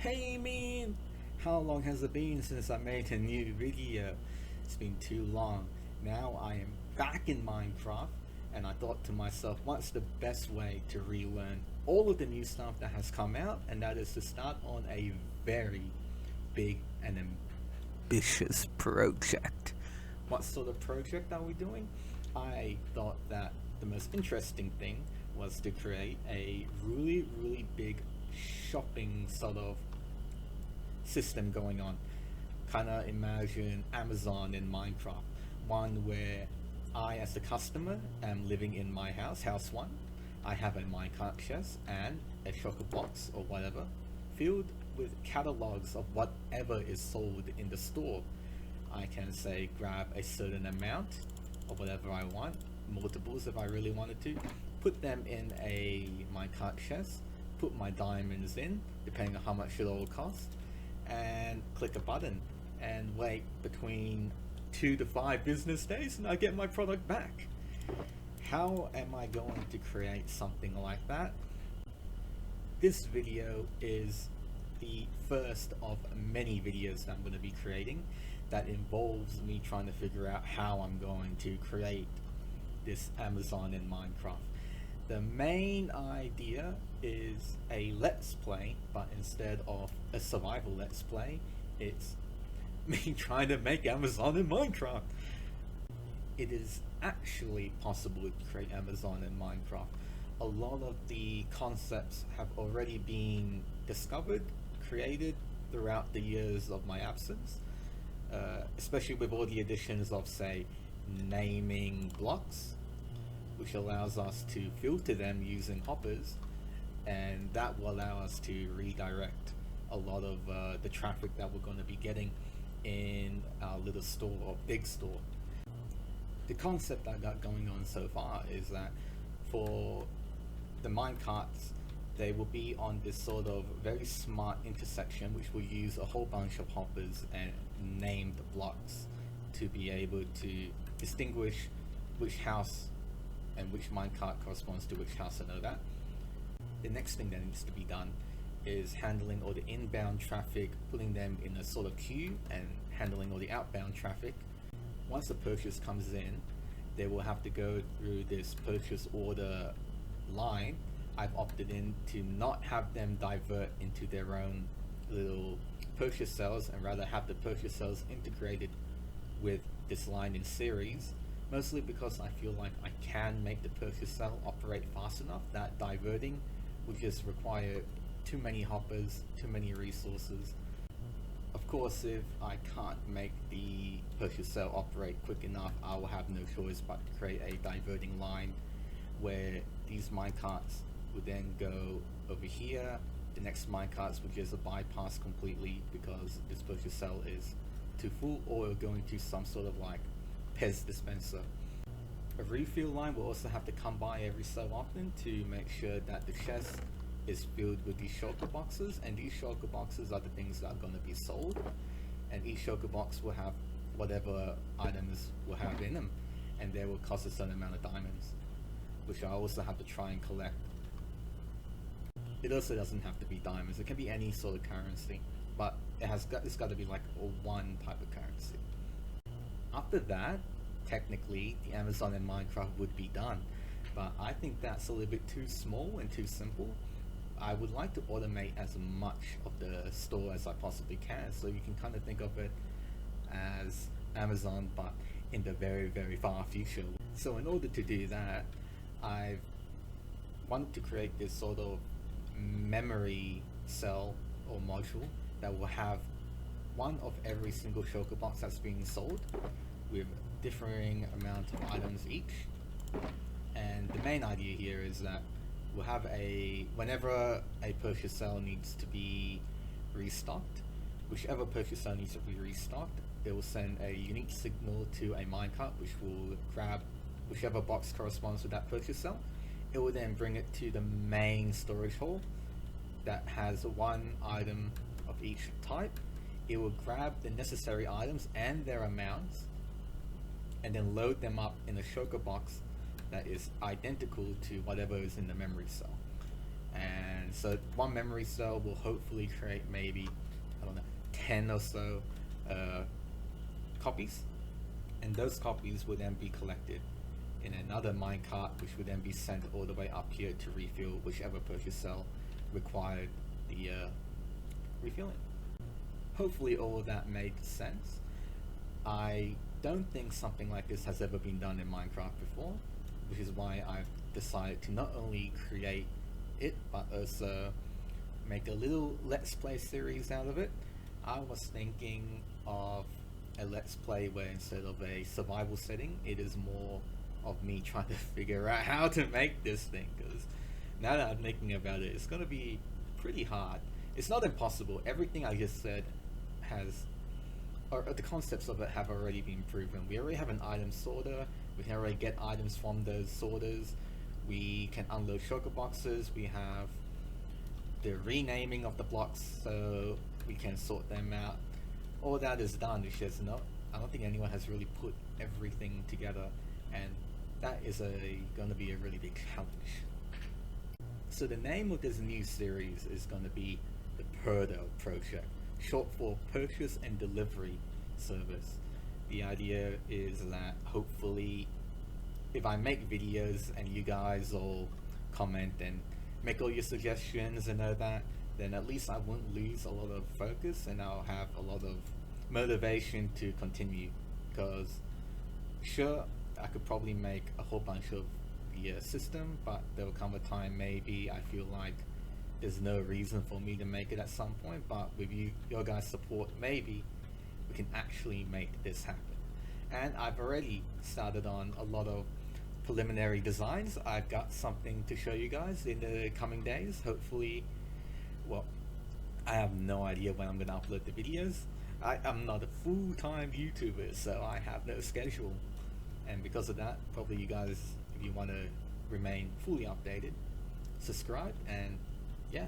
Hey man, how long has it been since I made a new video? It's been too long. Now I am back in Minecraft and I thought to myself, what's the best way to relearn all of the new stuff that has come out, and that is to start on a very big and ambitious project. What sort of project are we doing? I thought that the most interesting thing was to create a really big shopping sort of system going on. Kind of imagine Amazon in Minecraft, one where I, as the customer, am living in my house one. I have a minecart chest and a shulker box or whatever, filled with catalogs of whatever is sold in the store. I can say grab a certain amount of whatever I want, multiples if I really wanted to, put them in a minecart chest, put my diamonds in, depending on how much it all costs, and click a button and wait between 2 to 5 business days and I get my product back. How am I going to create something like that? This video is the first of many videos that I'm going to be creating that involves me trying to figure out how I'm going to create this Amazon in Minecraft. The main idea is a let's play, but instead of a survival let's play, it's me trying to make Amazon in Minecraft. It is actually possible to create Amazon in Minecraft. A lot of the concepts have already been discovered, created throughout the years of my absence, especially with all the additions of, say, naming blocks, which allows us to filter them using hoppers, and that will allow us to redirect a lot of the traffic that we're going to be getting in our little store or big store. The concept I got going on so far is that for the minecarts, they will be on this sort of very smart intersection, which will use a whole bunch of hoppers and named blocks to be able to distinguish which house and which minecart corresponds to which house. I know that. The next thing that needs to be done is handling all the inbound traffic, putting them in a sort of queue, and handling all the outbound traffic. Once a purchase comes in, they will have to go through this purchase order line. I've opted in to not have them divert into their own little purchase cells and rather have the purchase cells integrated with this line in series, mostly because I feel like I can make the purchase cell operate fast enough that diverting would just require too many hoppers, too many resources. Of course, if I can't make the purchase cell operate quick enough, I will have no choice but to create a diverting line where these minecarts would then go over here. The next minecarts would just bypass completely because this purchase cell is too full, or going to some sort of like Pez dispenser. A refill line will also have to come by every so often to make sure that the chest is filled with these shulker boxes, and these shulker boxes are the things that are going to be sold, and each shulker box will have whatever items will have in them, and they will cost a certain amount of diamonds, which I also have to try and collect. It also doesn't have to be diamonds, it can be any sort of currency, but it's got to be like one type of currency. After that, technically the Amazon in Minecraft would be done, but I think that's a little bit too small and too simple. I would like to automate as much of the store as I possibly can, so you can kind of think of it as Amazon but in the very far future. So in order to do that, I've wanted to create this sort of memory cell or module that will have one of every single shulker box that's being sold with differing amount of items each. And the main idea here is that we'll have whenever a purchase cell needs to be restocked, whichever purchase cell needs to be restocked, they will send a unique signal to a minecart which will grab whichever box corresponds to that purchase cell. It will then bring it to the main storage hall that has one item of each type. It will grab the necessary items and their amounts and then load them up in a shulker box that is identical to whatever is in the memory cell. And so one memory cell will hopefully create maybe, I don't know, 10 or so copies, and those copies will then be collected in another minecart, which would then be sent all the way up here to refill whichever purchase cell required the refilling. Hopefully all of that made sense. I don't think something like this has ever been done in Minecraft before, which is why I've decided to not only create it, but also make a little Let's Play series out of it. I was thinking of a Let's Play where instead of a survival setting, it is more of me trying to figure out how to make this thing, because now that I'm thinking about it, it's going to be pretty hard. It's not impossible. Everything I just said has, or the concepts of it have already been proven. We already have an item sorter, we can already get items from those sorters, we can unload shulker boxes, we have the renaming of the blocks so we can sort them out. All that is done. It's just not, I don't think anyone has really put everything together, and that is going to be a really big challenge. So the name of this new series is going to be the Purdel project, short for Purchase and Delivery Service. The idea is that hopefully if I make videos and you guys all comment and make all your suggestions and all that, then at least I won't lose a lot of focus and I'll have a lot of motivation to continue. Because sure, I could probably make a whole bunch of the system, but there will come a time maybe I feel like there's no reason for me to make it at some point, but with your guys' support, maybe we can actually make this happen. And I've already started on a lot of preliminary designs. I've got something to show you guys in the coming days, hopefully. Well, I have no idea when I'm going to upload the videos. I'm not a full-time YouTuber, so I have no schedule. And because of that, probably you guys, if you want to remain fully updated, subscribe, and yeah,